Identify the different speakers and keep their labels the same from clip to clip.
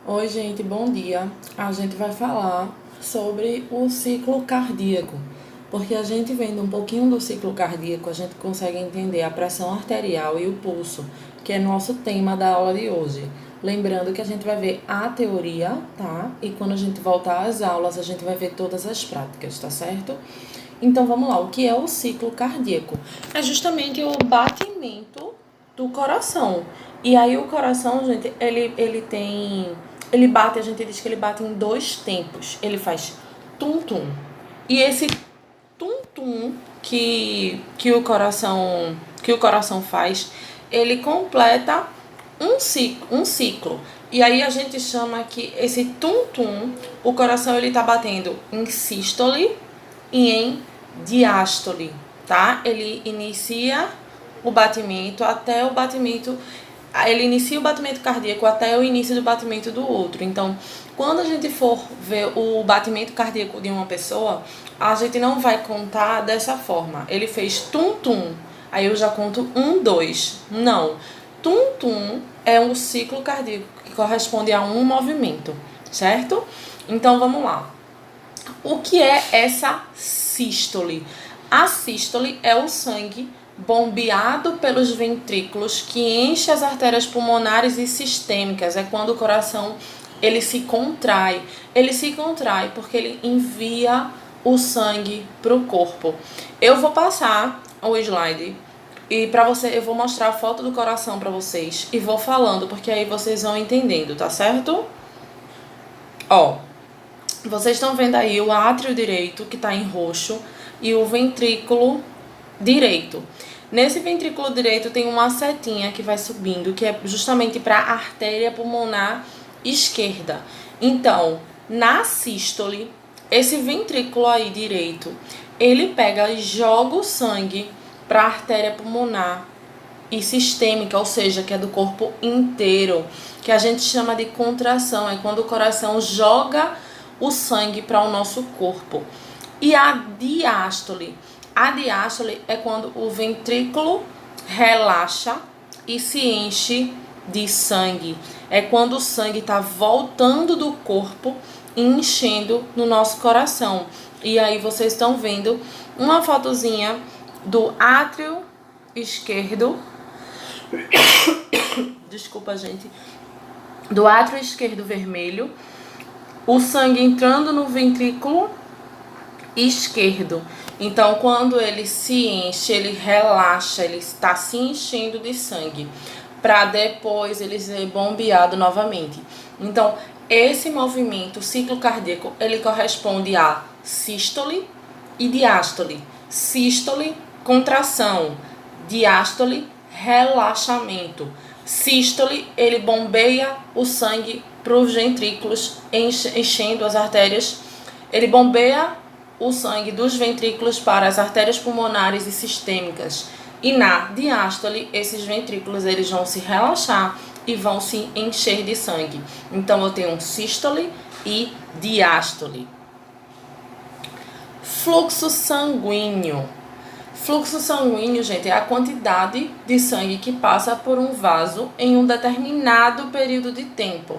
Speaker 1: Oi, gente, bom dia. A gente vai falar sobre o ciclo cardíaco, porque a gente vendo um pouquinho do ciclo cardíaco, a gente consegue entender a pressão arterial e o pulso, que é nosso tema da aula de hoje. Lembrando que a gente vai ver a teoria, tá? E quando a gente voltar às aulas, a gente vai ver todas as práticas, tá certo? Então vamos lá, o que é o ciclo cardíaco? É justamente o batimento do coração. E aí o coração, gente, ele bate, a gente diz que ele bate em dois tempos. Ele faz tum-tum. E esse tum-tum que o coração faz, ele completa um ciclo. E aí a gente chama que esse tum-tum, o coração ele tá batendo em sístole e em diástole, tá? Ele inicia o batimento até o batimento, ele inicia o batimento cardíaco até o início do batimento do outro. Então, quando a gente for ver o batimento cardíaco de uma pessoa, a gente não vai contar dessa forma. Ele fez tum-tum, aí eu já conto 1, 2. Não. Tum-tum é um ciclo cardíaco que corresponde a um movimento, certo? Então, vamos lá. O que é essa sístole? A sístole é o sangue bombeado pelos ventrículos que enche as artérias pulmonares e sistêmicas. É quando o coração ele se contrai. Ele se contrai porque ele envia o sangue para o corpo. Eu vou passar o slide e para você eu vou mostrar a foto do coração para vocês e vou falando porque aí vocês vão entendendo, tá certo? Ó, vocês estão vendo aí o átrio direito, que está em roxo, e o ventrículo direito. Nesse ventrículo direito tem uma setinha que vai subindo, que é justamente para a artéria pulmonar esquerda. Então, na sístole, esse ventrículo aí direito, ele pega e joga o sangue para a artéria pulmonar e sistêmica, ou seja, que é do corpo inteiro, que a gente chama de contração, é quando o coração joga o sangue para o nosso corpo. E a diástole é quando o ventrículo relaxa e se enche de sangue. É quando o sangue está voltando do corpo e enchendo no nosso coração. E aí vocês estão vendo uma fotozinha do átrio esquerdo. Desculpa, gente. Do átrio esquerdo vermelho, o sangue entrando no ventrículo esquerdo. Então, quando ele se enche, ele relaxa, ele está se enchendo de sangue, para depois ele ser bombeado novamente. Então, esse movimento, ciclo cardíaco, ele corresponde a sístole e diástole. Sístole, contração. Diástole, relaxamento. Sístole, ele bombeia o sangue para os ventrículos, enchendo as artérias. Ele bombeia o sangue dos ventrículos para as artérias pulmonares e sistêmicas. E na diástole, esses ventrículos eles vão se relaxar e vão se encher de sangue. Então, eu tenho sístole e diástole. Fluxo sanguíneo. Fluxo sanguíneo, gente, é a quantidade de sangue que passa por um vaso em um determinado período de tempo.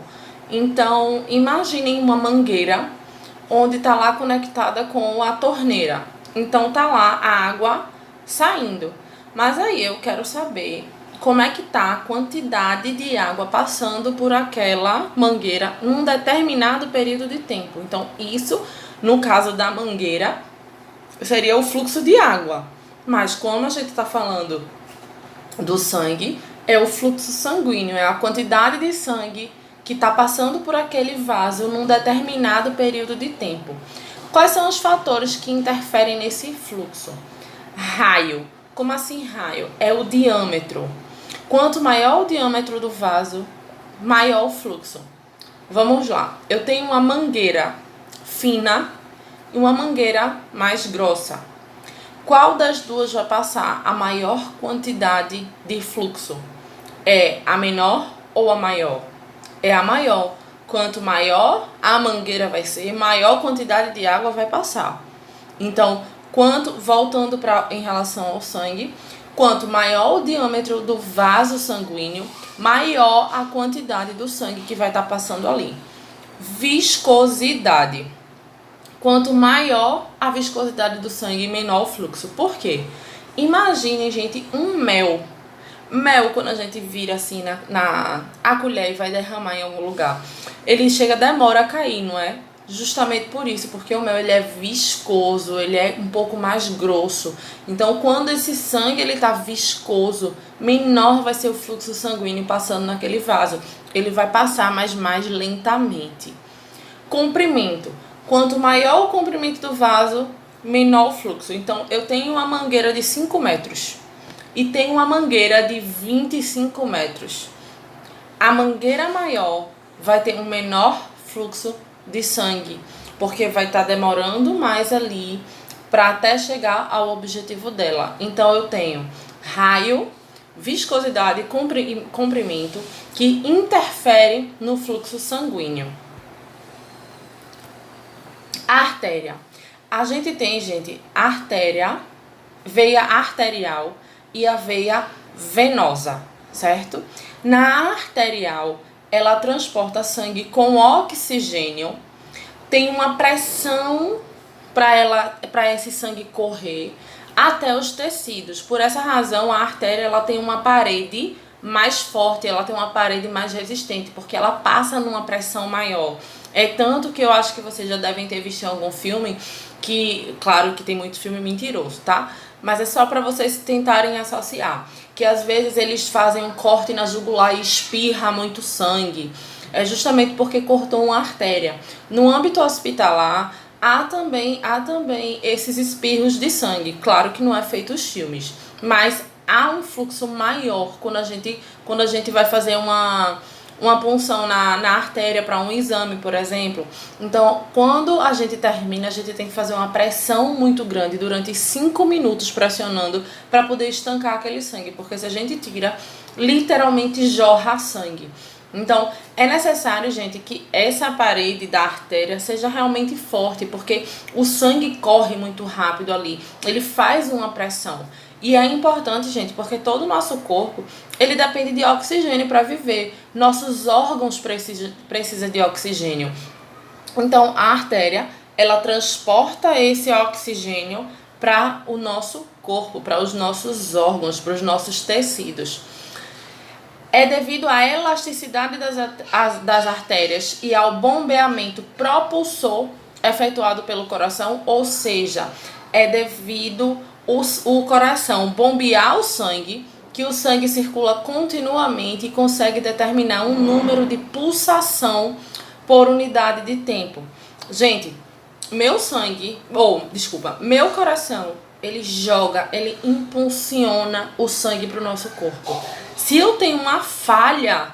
Speaker 1: Então, imaginem uma mangueira onde está lá conectada com a torneira. Então, tá lá a água saindo. Mas aí eu quero saber como é que tá a quantidade de água passando por aquela mangueira num determinado período de tempo. Então, isso, no caso da mangueira, seria o fluxo de água. Mas como a gente está falando do sangue, é o fluxo sanguíneo, é a quantidade de sangue que está passando por aquele vaso num determinado período de tempo. Quais são os fatores que interferem nesse fluxo? Raio. Como assim raio? É o diâmetro. Quanto maior o diâmetro do vaso, maior o fluxo. Vamos lá. Eu tenho uma mangueira fina e uma mangueira mais grossa. Qual das duas vai passar a maior quantidade de fluxo? É a menor ou a maior? É a maior. Quanto maior a mangueira vai ser, maior quantidade de água vai passar. Então, voltando em relação ao sangue, Quanto maior o diâmetro do vaso sanguíneo, maior a quantidade do sangue que vai estar passando ali. Viscosidade. Quanto maior a viscosidade do sangue, menor o fluxo. Por quê? Imaginem, gente, um mel. Mel, quando a gente vira assim a colher e vai derramar em algum lugar, ele demora a cair, não é? Justamente por isso, porque o mel ele é viscoso, ele é um pouco mais grosso. Então, quando esse sangue ele tá viscoso, menor vai ser o fluxo sanguíneo passando naquele vaso. Ele vai passar, mas mais lentamente. Comprimento. Quanto maior o comprimento do vaso, menor o fluxo. Então, eu tenho uma mangueira de 5 metros e tenho uma mangueira de 25 metros. A mangueira maior vai ter um menor fluxo de sangue, porque vai estar demorando mais ali para até chegar ao objetivo dela. Então, eu tenho raio, viscosidade e comprimento que interferem no fluxo sanguíneo. A artéria. A gente tem, gente, artéria, veia arterial e a veia venosa, certo? Na arterial, ela transporta sangue com oxigênio, tem uma pressão para esse sangue correr até os tecidos. Por essa razão, a artéria ela tem uma parede mais forte, ela tem uma parede mais resistente, porque ela passa numa pressão maior. É tanto que eu acho que vocês já devem ter visto em algum filme, que, claro que tem muito filme mentiroso, tá? Mas é só para vocês tentarem associar, que às vezes eles fazem um corte na jugular e espirra muito sangue. É justamente porque cortou uma artéria. No âmbito hospitalar, há também esses espirros de sangue. Claro que não é feito os filmes, mas há um fluxo maior quando a gente vai fazer uma punção na artéria para um exame, por exemplo. Então, quando a gente termina, a gente tem que fazer uma pressão muito grande durante 5 minutos pressionando para poder estancar aquele sangue, porque se a gente tira, literalmente jorra sangue. Então, é necessário, gente, que essa parede da artéria seja realmente forte, porque o sangue corre muito rápido ali, ele faz uma pressão. E é importante, gente, porque todo o nosso corpo, ele depende de oxigênio para viver. Nossos órgãos precisam de oxigênio. Então, a artéria, ela transporta esse oxigênio para o nosso corpo, para os nossos órgãos, para os nossos tecidos. É devido à elasticidade das artérias e ao bombeamento propulsor efetuado pelo coração, ou seja, é devido o coração bombear o sangue, que o sangue circula continuamente e consegue determinar um número de pulsação por unidade de tempo. Gente, meu coração, ele impulsiona o sangue para o nosso corpo. Se eu tenho uma falha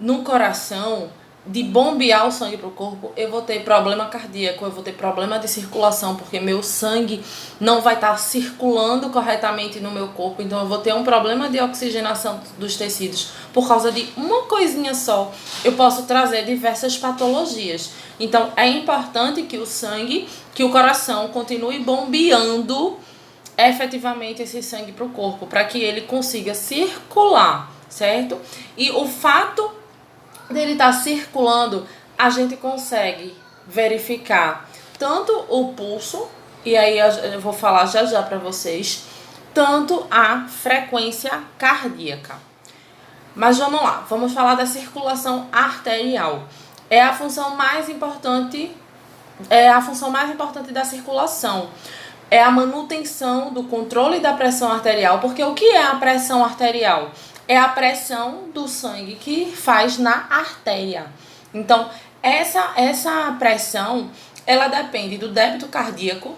Speaker 1: no coração de bombear o sangue para o corpo, eu vou ter problema cardíaco, eu vou ter problema de circulação, porque meu sangue não vai estar circulando corretamente no meu corpo, então eu vou ter um problema de oxigenação dos tecidos. Por causa de uma coisinha só, eu posso trazer diversas patologias. Então é importante que o coração continue bombeando efetivamente esse sangue para o corpo, para que ele consiga circular, certo? E o fato dele estar circulando, a gente consegue verificar tanto o pulso, e aí eu vou falar já para vocês, tanto a frequência cardíaca. Mas vamos lá, vamos falar da circulação arterial. É a função mais importante da circulação. É a manutenção do controle da pressão arterial, porque o que é a pressão arterial? É a pressão do sangue que faz na artéria. Então, essa pressão, ela depende do débito cardíaco,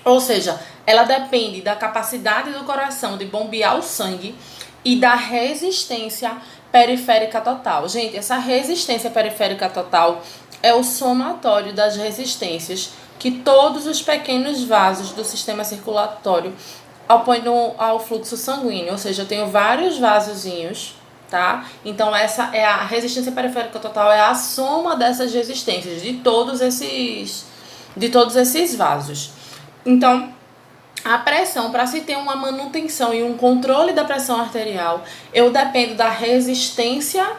Speaker 1: ou seja, ela depende da capacidade do coração de bombear o sangue e da resistência periférica total. Gente, essa resistência periférica total é o somatório das resistências que todos os pequenos vasos do sistema circulatório opõem ao fluxo sanguíneo. Ou seja, eu tenho vários vasozinhos, tá? Então, essa é a resistência periférica total, é a soma dessas resistências de todos esses vasos. Então, A pressão, para se ter uma manutenção e um controle da pressão arterial, eu dependo da resistência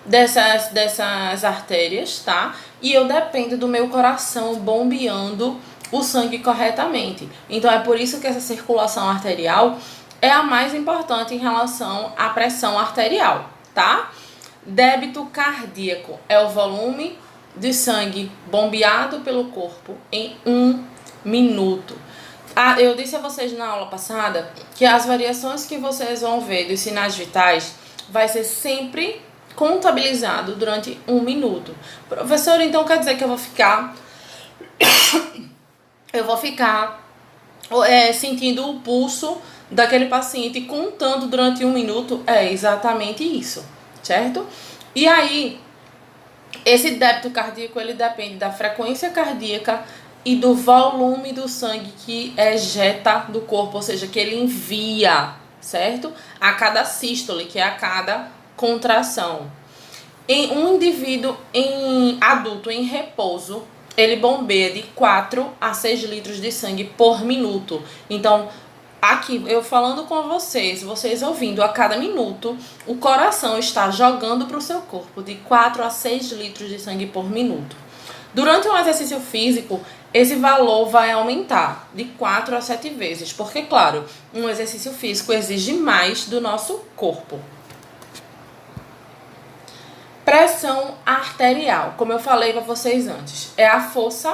Speaker 1: dessas artérias, tá? E eu dependo do meu coração bombeando o sangue corretamente. Então é por isso que essa circulação arterial é a mais importante em relação à pressão arterial, tá? Débito cardíaco é o volume de sangue bombeado pelo corpo em 1 minuto. Eu disse a vocês na aula passada que as variações que vocês vão ver dos sinais vitais vai ser sempre contabilizado durante 1 minuto. Professor, então quer dizer que eu vou ficar sentindo o pulso daquele paciente contando durante 1 minuto? É exatamente isso, certo? E aí, esse débito cardíaco, ele depende da frequência cardíaca e do volume do sangue que ejeta do corpo, ou seja, que ele envia, certo? A cada sístole, que é a cada contração. Em um indivíduo adulto em repouso, ele bombeia de 4 a 6 litros de sangue por minuto. Então, aqui eu falando com vocês ouvindo a cada minuto, o coração está jogando para o seu corpo de 4 a 6 litros de sangue por minuto. Durante um exercício físico, esse valor vai aumentar de 4 a 7 vezes, porque, claro, um exercício físico exige mais do nosso corpo. Pressão arterial, como eu falei para vocês antes, é a força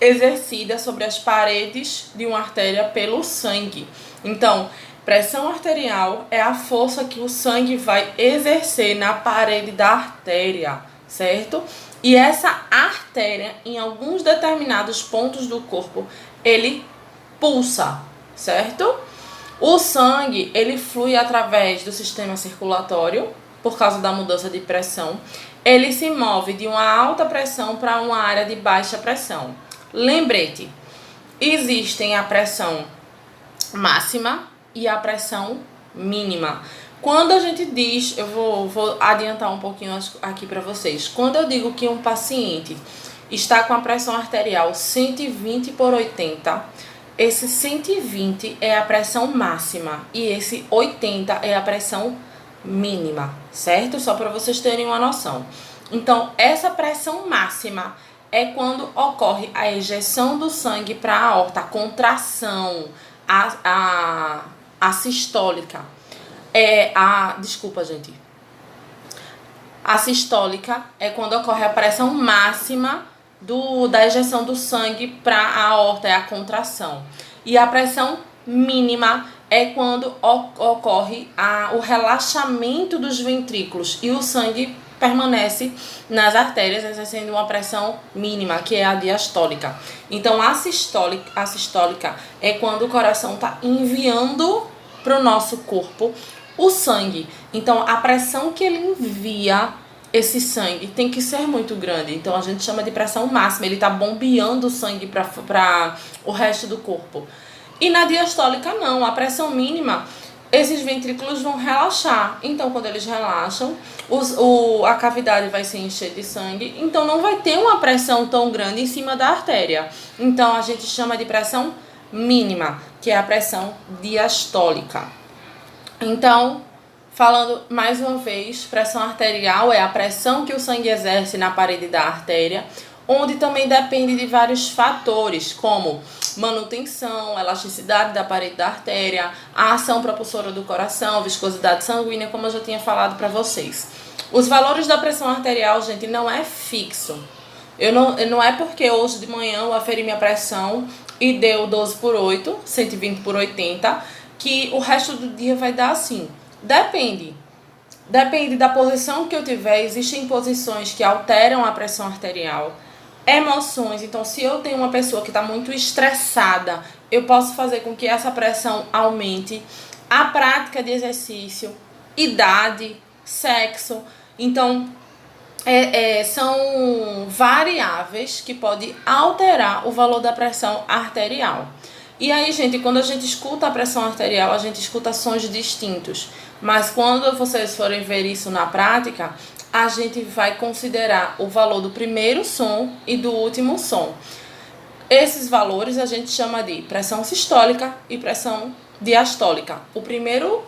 Speaker 1: exercida sobre as paredes de uma artéria pelo sangue. Então, pressão arterial é a força que o sangue vai exercer na parede da artéria, certo? E essa artéria, em alguns determinados pontos do corpo, ele pulsa, certo? O sangue, ele flui através do sistema circulatório, por causa da mudança de pressão. Ele se move de uma alta pressão para uma área de baixa pressão. Lembrete, existem a pressão máxima e a pressão mínima. Quando a gente diz, eu vou adiantar um pouquinho aqui para vocês. Quando eu digo que um paciente está com a pressão arterial 120 por 80, esse 120 é a pressão máxima e esse 80 é a pressão mínima, certo? Só para vocês terem uma noção. Então, essa pressão máxima é quando ocorre a ejeção do sangue para a aorta, a contração, a sistólica. Desculpa, gente. A sistólica é quando ocorre a pressão máxima da ejeção do sangue para a aorta, é a contração. E a pressão mínima é quando ocorre o relaxamento dos ventrículos e o sangue permanece nas artérias, exercendo uma pressão mínima, que é a diastólica. Então, a sistólica é quando o coração está enviando para o nosso corpo o sangue. Então, a pressão que ele envia esse sangue tem que ser muito grande. Então, a gente chama de pressão máxima. Ele está bombeando o sangue para o resto do corpo. E na diastólica, não. A pressão mínima, esses ventrículos vão relaxar. Então, quando eles relaxam, a cavidade vai se encher de sangue. Então, não vai ter uma pressão tão grande em cima da artéria. Então, a gente chama de pressão mínima, que é a pressão diastólica. Então, falando mais uma vez, pressão arterial é a pressão que o sangue exerce na parede da artéria, onde também depende de vários fatores, como manutenção, elasticidade da parede da artéria, a ação propulsora do coração, viscosidade sanguínea, como eu já tinha falado para vocês. Os valores da pressão arterial, gente, não é fixo. Não é porque hoje de manhã eu aferi minha pressão e deu 12 por 8, 120 por 80, que o resto do dia vai dar assim. Depende da posição que eu tiver. Existem posições que alteram a pressão arterial. Emoções, então se eu tenho uma pessoa que está muito estressada, eu posso fazer com que essa pressão aumente. A prática de exercício, idade, sexo, então são variáveis que podem alterar o valor da pressão arterial. E aí, gente, quando a gente escuta a pressão arterial, a gente escuta sons distintos. Mas quando vocês forem ver isso na prática, a gente vai considerar o valor do primeiro som e do último som. Esses valores a gente chama de pressão sistólica e pressão diastólica. O primeiro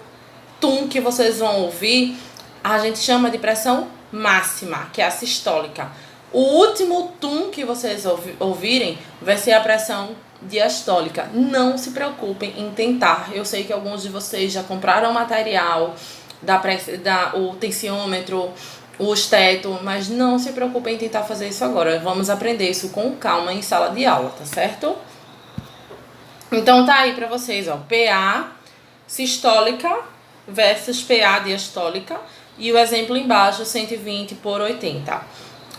Speaker 1: tum que vocês vão ouvir, a gente chama de pressão máxima, que é a sistólica. O último tum que vocês ouvirem vai ser a pressão diastólica. Não se preocupem em tentar. Eu sei que alguns de vocês já compraram material, o tensiômetro, o esteto, mas não se preocupem em tentar fazer isso agora. Vamos aprender isso com calma em sala de aula, tá certo? Então tá aí pra vocês, ó, PA sistólica versus PA diastólica e o exemplo embaixo, 120 por 80.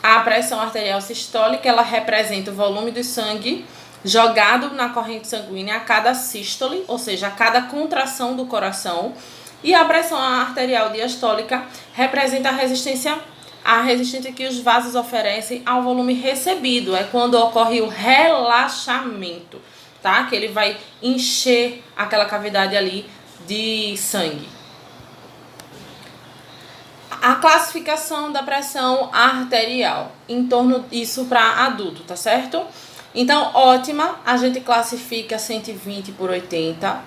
Speaker 1: A pressão arterial sistólica, ela representa o volume do sangue jogado na corrente sanguínea a cada sístole, ou seja, a cada contração do coração. E a pressão arterial diastólica representa a resistência que os vasos oferecem ao volume recebido. É quando ocorre o relaxamento, tá? Que ele vai encher aquela cavidade ali de sangue. A classificação da pressão arterial, em torno disso para adulto, tá certo? Então, ótima, a gente classifica 120 por 80.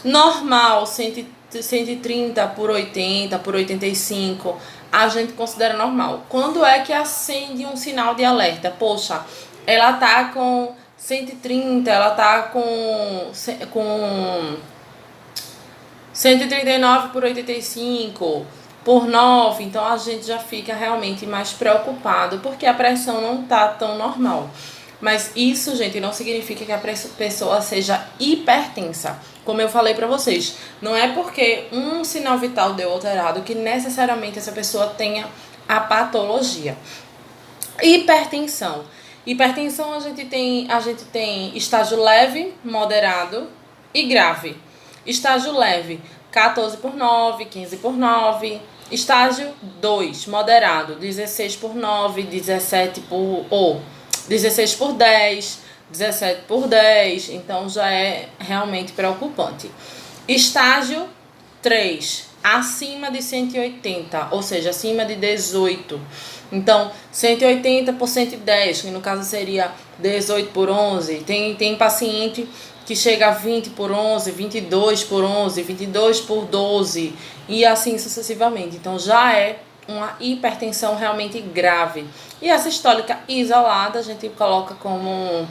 Speaker 1: Normal, 130 por 80, por 85, a gente considera normal. Quando é que acende um sinal de alerta? Poxa, ela tá com 130, ela tá com 139 por 85, por 9, então a gente já fica realmente mais preocupado, porque a pressão não tá tão normal. Mas isso, gente, não significa que a pessoa seja hipertensa. Como eu falei pra vocês, não é porque um sinal vital deu alterado que necessariamente essa pessoa tenha a patologia. Hipertensão. Hipertensão a gente tem estágio leve, moderado e grave. Estágio leve, 14 por 9, 15 por 9. Estágio 2, moderado, 16 por 9, 16 por 10, 17 por 10, então já é realmente preocupante. Estágio 3, acima de 180, ou seja, acima de 18. Então, 180 por 110, que no caso seria 18 por 11. Tem paciente que chega a 20 por 11, 22 por 11, 22 por 12 e assim sucessivamente. Então, já é uma hipertensão realmente grave. E a sistólica isolada a gente coloca como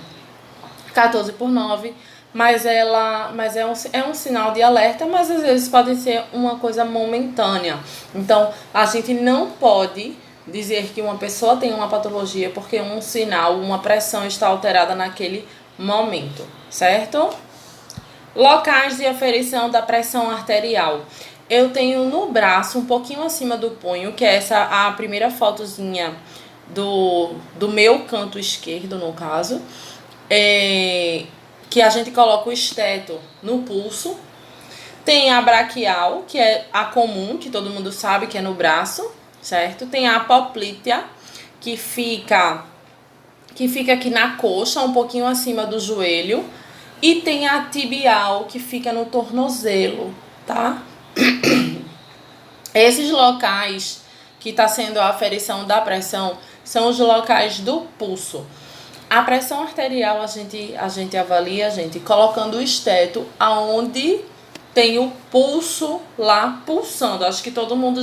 Speaker 1: 14 por 9, mas é um sinal de alerta, mas às vezes pode ser uma coisa momentânea. Então, a gente não pode dizer que uma pessoa tem uma patologia porque um sinal, uma pressão está alterada naquele momento, certo? Locais de aferição da pressão arterial. Eu tenho no braço, um pouquinho acima do punho, que é a primeira fotozinha do meu canto esquerdo, no caso, que a gente coloca o esteto no pulso. Tem a braquial, que é a comum, que todo mundo sabe que é no braço, certo? Tem a apoplítea, que fica aqui na coxa, um pouquinho acima do joelho. E tem a tibial, que fica no tornozelo, tá? Esses locais que está sendo a aferição da pressão são os locais do pulso. A pressão arterial a gente avalia, colocando o esteto aonde tem o pulso lá pulsando. Acho que todo mundo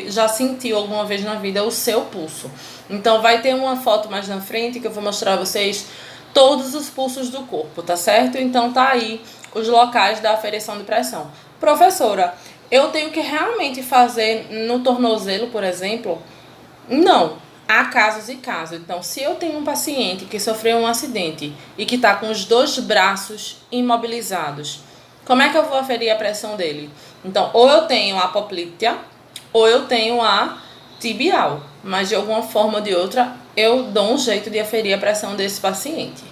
Speaker 1: já sentiu alguma vez na vida o seu pulso. Então vai ter uma foto mais na frente que eu vou mostrar a vocês todos os pulsos do corpo, tá certo? Então tá aí os locais da aferição de pressão. Professora, eu tenho que realmente fazer no tornozelo, por exemplo? Não. Há casos e casos. Então, se eu tenho um paciente que sofreu um acidente e que está com os dois braços imobilizados, como é que eu vou aferir a pressão dele? Então, ou eu tenho a apoplítea, ou eu tenho a tibial. Mas, de alguma forma ou de outra, eu dou um jeito de aferir a pressão desse paciente.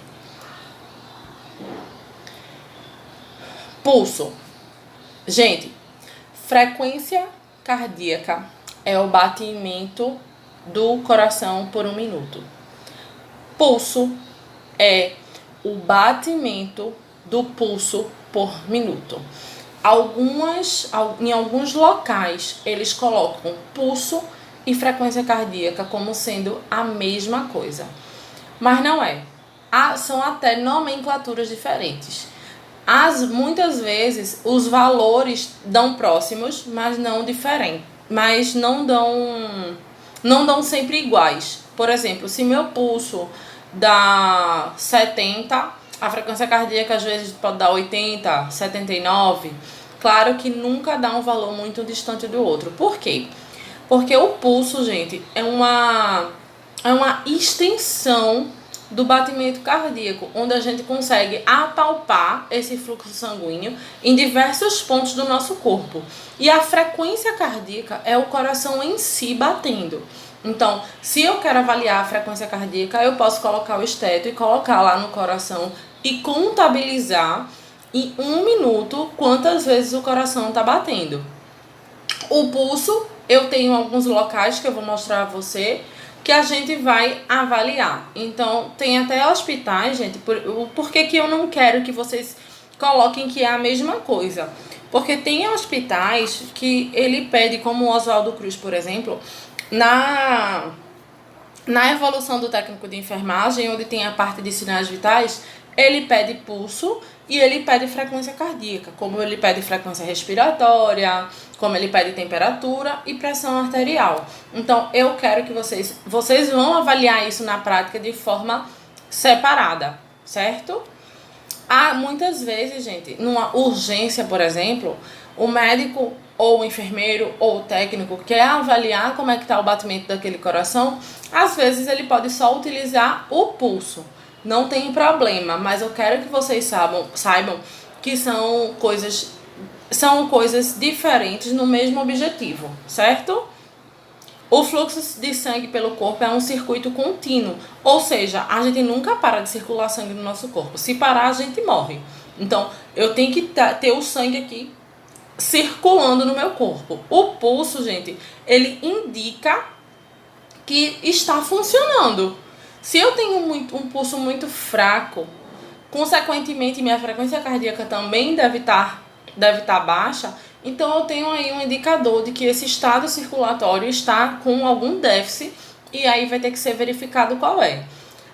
Speaker 1: Pulso. Gente, frequência cardíaca é o batimento do coração por 1 minuto. Pulso é o batimento do pulso por minuto. Em alguns locais, eles colocam pulso e frequência cardíaca como sendo a mesma coisa. Mas não é. são até nomenclaturas diferentes. Muitas vezes os valores dão próximos, mas não diferentes, mas não dão sempre iguais. Por exemplo, se meu pulso dá 70, a frequência cardíaca às vezes pode dar 80, 79. Claro que nunca dá um valor muito distante do outro. Por quê? Porque o pulso, gente, é uma extensão do batimento cardíaco, onde a gente consegue apalpar esse fluxo sanguíneo em diversos pontos do nosso corpo. E a frequência cardíaca é o coração em si batendo. Então, se eu quero avaliar a frequência cardíaca, eu posso colocar o esteto e colocar lá no coração e contabilizar em 1 minuto quantas vezes o coração está batendo. O pulso, eu tenho alguns locais que eu vou mostrar a você, que a gente vai avaliar. Então, tem até hospitais, gente, por que eu não quero que vocês coloquem que é a mesma coisa? Porque tem hospitais que ele pede, como o Oswaldo Cruz, por exemplo, na evolução do técnico de enfermagem, onde tem a parte de sinais vitais, ele pede pulso e ele pede frequência cardíaca, como ele pede frequência respiratória, como ele pede temperatura e pressão arterial. Então, eu quero que vocês vão avaliar isso na prática de forma separada, certo? Muitas vezes, gente, numa urgência, por exemplo, o médico ou o enfermeiro ou o técnico quer avaliar como é que está o batimento daquele coração. Às vezes ele pode só utilizar o pulso. Não tem problema, mas eu quero que vocês saibam que são coisas diferentes no mesmo objetivo, certo? O fluxo de sangue pelo corpo é um circuito contínuo, ou seja, a gente nunca para de circular sangue no nosso corpo. Se parar, a gente morre. Então, eu tenho que ter o sangue aqui circulando no meu corpo. O pulso, gente, ele indica que está funcionando. Se eu tenho um pulso muito fraco, consequentemente minha frequência cardíaca também deve estar baixa, então eu tenho aí um indicador de que esse estado circulatório está com algum déficit e aí vai ter que ser verificado qual é.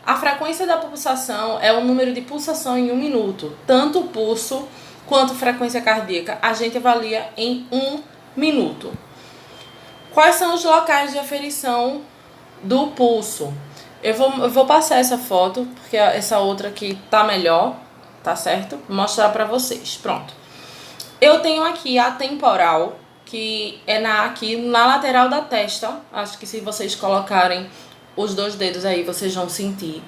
Speaker 1: A frequência da pulsação é o número de pulsação em 1 minuto. Tanto o pulso quanto frequência cardíaca a gente avalia em 1 minuto. Quais são os locais de aferição do pulso? Eu vou passar essa foto, porque essa outra aqui tá melhor, tá certo? Vou mostrar pra vocês, pronto. Eu tenho aqui a temporal, que é aqui na lateral da testa. Acho que se vocês colocarem os 2 dedos aí, vocês vão sentir.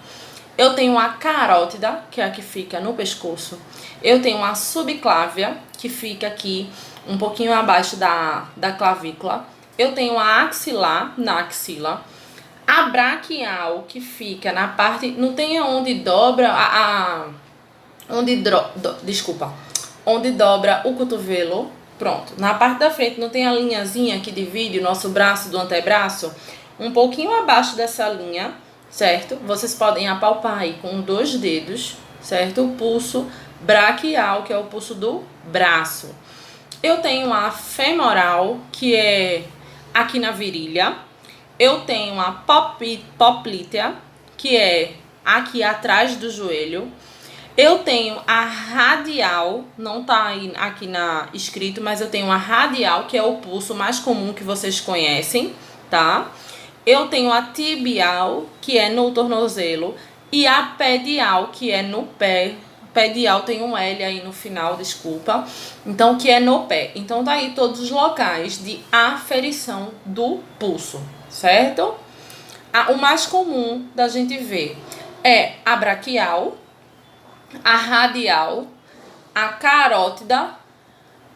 Speaker 1: Eu tenho a carótida, que é a que fica no pescoço. Eu tenho a subclávia, que fica aqui um pouquinho abaixo da clavícula. Eu tenho a axilar, na axila. A braquial, que fica na parte... Não tem onde dobra onde dobra o cotovelo. Pronto. Na parte da frente não tem a linhazinha que divide o nosso braço do antebraço? Um pouquinho abaixo dessa linha, certo? Vocês podem apalpar aí com 2 dedos, certo? O pulso braquial, que é o pulso do braço. Eu tenho a femoral, que é aqui na virilha. Eu tenho a poplítea, que é aqui atrás do joelho. Eu tenho a radial, não tá aí aqui escrito, mas eu tenho a radial, que é o pulso mais comum que vocês conhecem, tá? Eu tenho a tibial, que é no tornozelo, e a pedial, que é no pé. Pedial tem um L aí no final, desculpa. Então, que é no pé. Então, tá aí todos os locais de aferição do pulso, certo? O mais comum da gente ver é a braquial, a radial, a carótida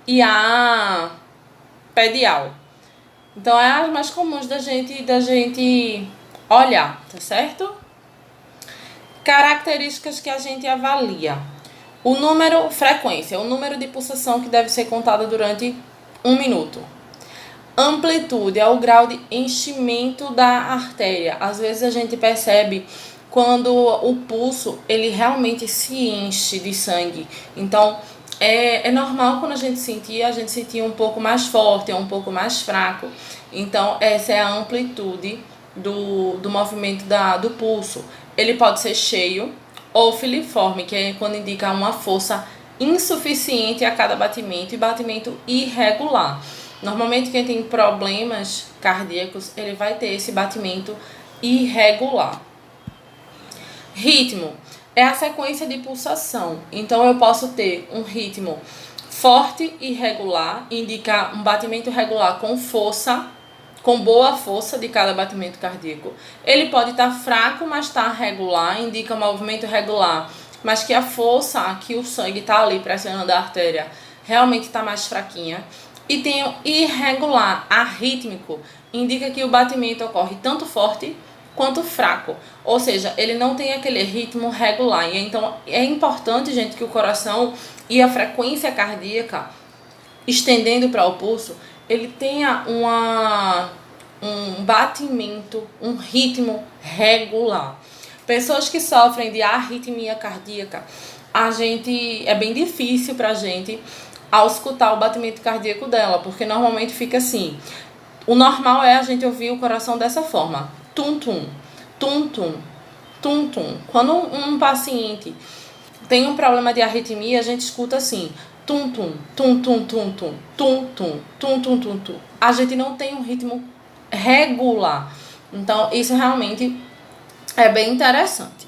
Speaker 1: e a pedial. Então, é as mais comuns da gente olhar, tá certo? Características que a gente avalia. Frequência, o número de pulsação que deve ser contada durante 1 minuto. Amplitude é o grau de enchimento da artéria. Às vezes a gente percebe quando o pulso ele realmente se enche de sangue. Então, é normal quando a gente sentir um pouco mais forte ou um pouco mais fraco. Então, essa é a amplitude do movimento do pulso. Ele pode ser cheio ou filiforme, que é quando indica uma força insuficiente a cada batimento e batimento irregular. Normalmente quem tem problemas cardíacos, ele vai ter esse batimento irregular. Ritmo é a sequência de pulsação. Então eu posso ter um ritmo forte e regular, indicar um batimento regular com força, com boa força de cada batimento cardíaco. Ele pode estar fraco, mas está regular, indica movimento regular, mas que a força, que o sangue está ali pressionando a artéria, realmente está mais fraquinha. E tem o irregular, arrítmico, indica que o batimento ocorre tanto forte quanto fraco, ou seja, ele não tem aquele ritmo regular. E então é importante, gente, que o coração e a frequência cardíaca, estendendo para o pulso, ele tenha um batimento, um ritmo regular. Pessoas que sofrem de arritmia cardíaca, é bem difícil pra gente ao escutar o batimento cardíaco dela, porque normalmente fica assim. O normal é a gente ouvir o coração dessa forma: tum-tum, tum-tum, tum-tum. Quando um paciente tem um problema de arritmia, a gente escuta assim: tum-tum, tum-tum, tum-tum, tum-tum, tum-tum, tum-tum. A gente não tem um ritmo regular. Então, isso realmente é bem interessante.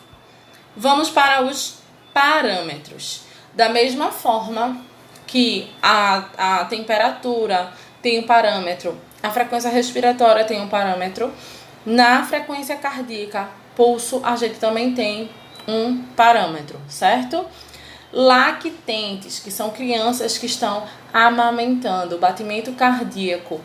Speaker 1: Vamos para os parâmetros. Da mesma forma que a temperatura tem um parâmetro, a frequência respiratória tem um parâmetro, na frequência cardíaca, pulso, a gente também tem um parâmetro, certo? Lactentes, que são crianças que estão amamentando, o batimento cardíaco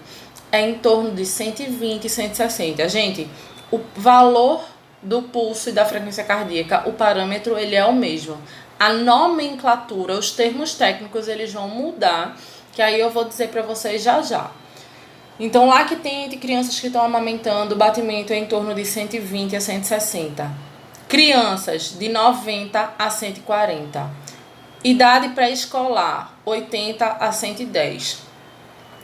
Speaker 1: é em torno de 120 e 160. Gente, o valor do pulso e da frequência cardíaca, o parâmetro, ele é o mesmo. A nomenclatura, os termos técnicos, eles vão mudar, que aí eu vou dizer para vocês já já. Então, lactente, crianças que estão amamentando, o batimento é em torno de 120 a 160. Crianças de 90 a 140. Idade pré-escolar, 80 a 110.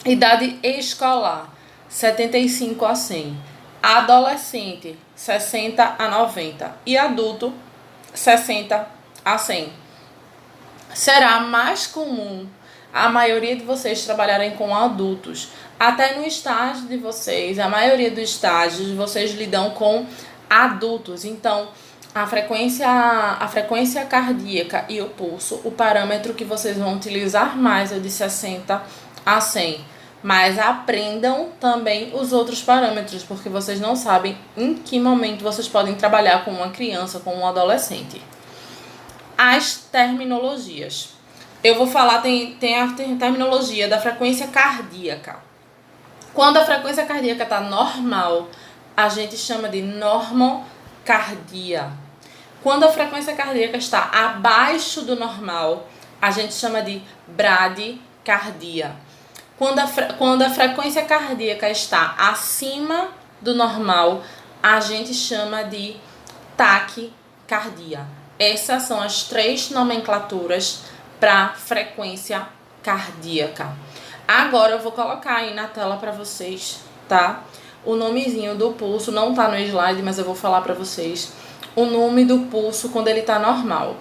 Speaker 1: Idade escolar, 75 a 100. Adolescente, 60 a 90. E adulto, 60 a 100. Será mais comum a maioria de vocês trabalharem com adultos. Até no estágio de vocês, a maioria dos estágios, vocês lidam com adultos. Então, a frequência cardíaca e o pulso, o parâmetro que vocês vão utilizar mais é de 60 a 100. Mas aprendam também os outros parâmetros, porque vocês não sabem em que momento vocês podem trabalhar com uma criança, com um adolescente. As terminologias. Eu vou falar, tem a terminologia da frequência cardíaca. Quando a frequência cardíaca está normal, a gente chama de normocardia. Quando a frequência cardíaca está abaixo do normal, a gente chama de bradicardia. Quando a frequência cardíaca está acima do normal, a gente chama de taquicardia. Essas são as 3 nomenclaturas para frequência cardíaca. Agora eu vou colocar aí na tela para vocês, tá? O nomezinho do pulso, não tá no slide, mas eu vou falar para vocês. O nome do pulso quando ele tá normal.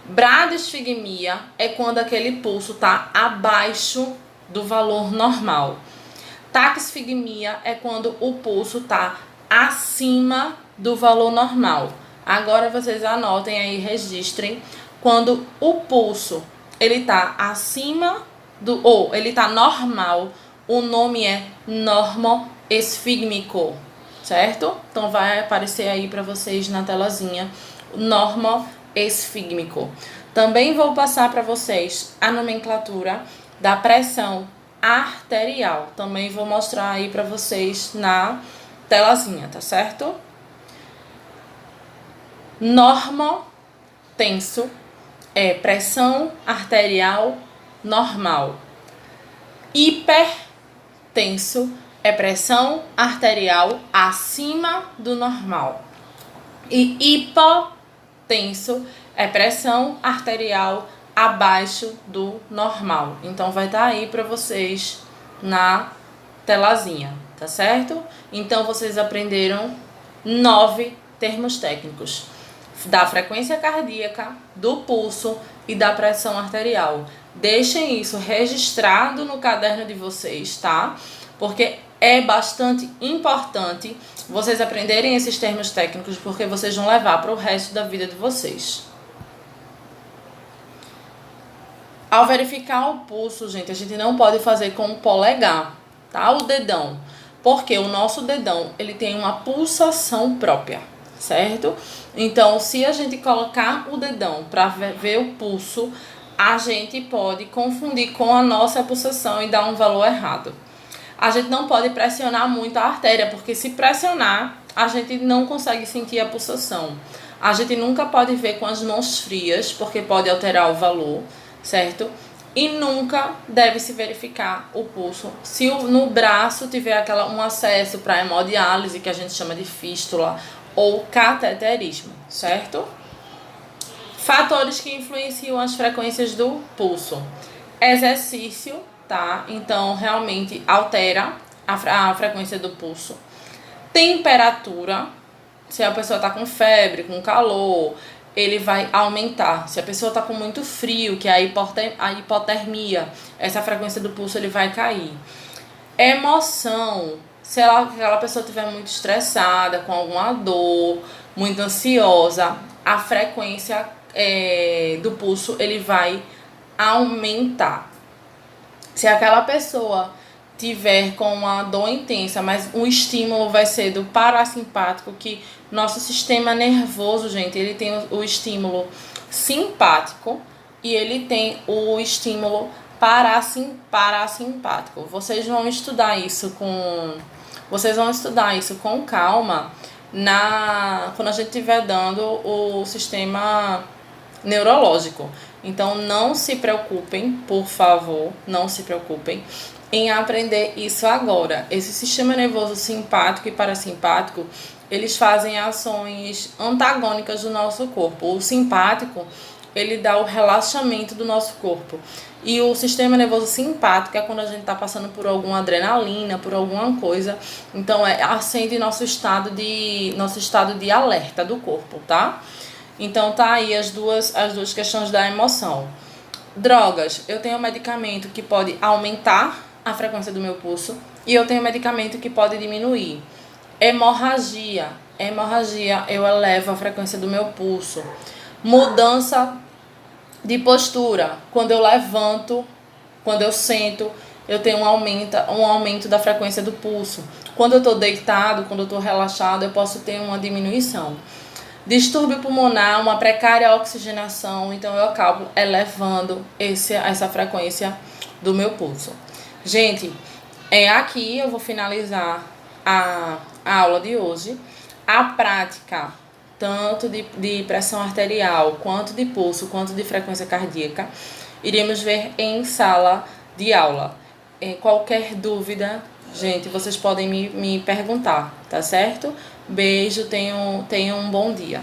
Speaker 1: Bradisfigmia é quando aquele pulso tá abaixo do valor normal. Taquisfigmia é quando o pulso tá acima do valor normal. Agora vocês anotem aí, registrem. Quando o pulso ele tá acima ou ele tá normal, o nome é normoesfígmico, certo? Então vai aparecer aí para vocês na telazinha, normoesfígmico. Também vou passar para vocês a nomenclatura da pressão arterial. Também vou mostrar aí para vocês na telazinha, tá certo? Normotenso é pressão arterial normal. Hipertenso é pressão arterial acima do normal. E hipotenso é pressão arterial abaixo do normal. Então vai estar aí para vocês na telazinha, tá certo? Então vocês aprenderam 9 termos técnicos. da frequência cardíaca, do pulso e da pressão arterial. Deixem isso registrado no caderno de vocês, tá? Porque é bastante importante vocês aprenderem esses termos técnicos, porque vocês vão levar para o resto da vida de vocês. Ao verificar o pulso, gente, a gente não pode fazer com o polegar, tá? O dedão. Porque o nosso dedão, ele tem uma pulsação própria, certo? Então, se a gente colocar o dedão para ver o pulso, a gente pode confundir com a nossa pulsação e dar um valor errado. A gente não pode pressionar muito a artéria, porque se pressionar, a gente não consegue sentir a pulsação. A gente nunca pode ver com as mãos frias, porque pode alterar o valor, certo? E nunca deve se verificar o pulso se no braço tiver um acesso para hemodiálise, que a gente chama de fístula, ou cateterismo, certo? Fatores que influenciam as frequências do pulso. Exercício, tá? Então, realmente altera a frequência do pulso. Temperatura, se a pessoa está com febre, com calor, ele vai aumentar. Se a pessoa está com muito frio, que é a hipotermia, essa frequência do pulso ele vai cair. Emoção, se aquela pessoa estiver muito estressada, com alguma dor, muito ansiosa, a frequência do pulso ele vai aumentar. Se aquela pessoa tiver com uma dor intensa, mas o estímulo vai ser do parasimpático, que nosso sistema nervoso, gente, ele tem o estímulo simpático e ele tem o estímulo parasimpático. Vocês vão estudar isso com calma quando a gente estiver dando o sistema neurológico. Então não se preocupem, por favor, não se preocupem em aprender isso agora. Esse sistema nervoso simpático e parasimpático, eles fazem ações antagônicas do nosso corpo. O simpático, ele dá o relaxamento do nosso corpo. E o sistema nervoso simpático é quando a gente está passando por alguma adrenalina, por alguma coisa. Então, acende nosso estado de alerta do corpo, tá? Então, tá aí as duas questões da emoção. Drogas. Eu tenho um medicamento que pode aumentar a frequência do meu pulso e eu tenho um medicamento que pode diminuir. Hemorragia, eu elevo a frequência do meu pulso. Mudança de postura, quando eu levanto, quando eu sento, eu tenho um aumento da frequência do pulso. Quando eu estou deitado, quando eu estou relaxado, eu posso ter uma diminuição. Distúrbio pulmonar, uma precária oxigenação, então eu acabo elevando essa frequência do meu pulso. Gente, aqui eu vou finalizar a aula de hoje. A prática, tanto de pressão arterial, quanto de pulso, quanto de frequência cardíaca, iremos ver em sala de aula. Qualquer dúvida, gente, vocês podem me perguntar, tá certo? Beijo, tenham um bom dia.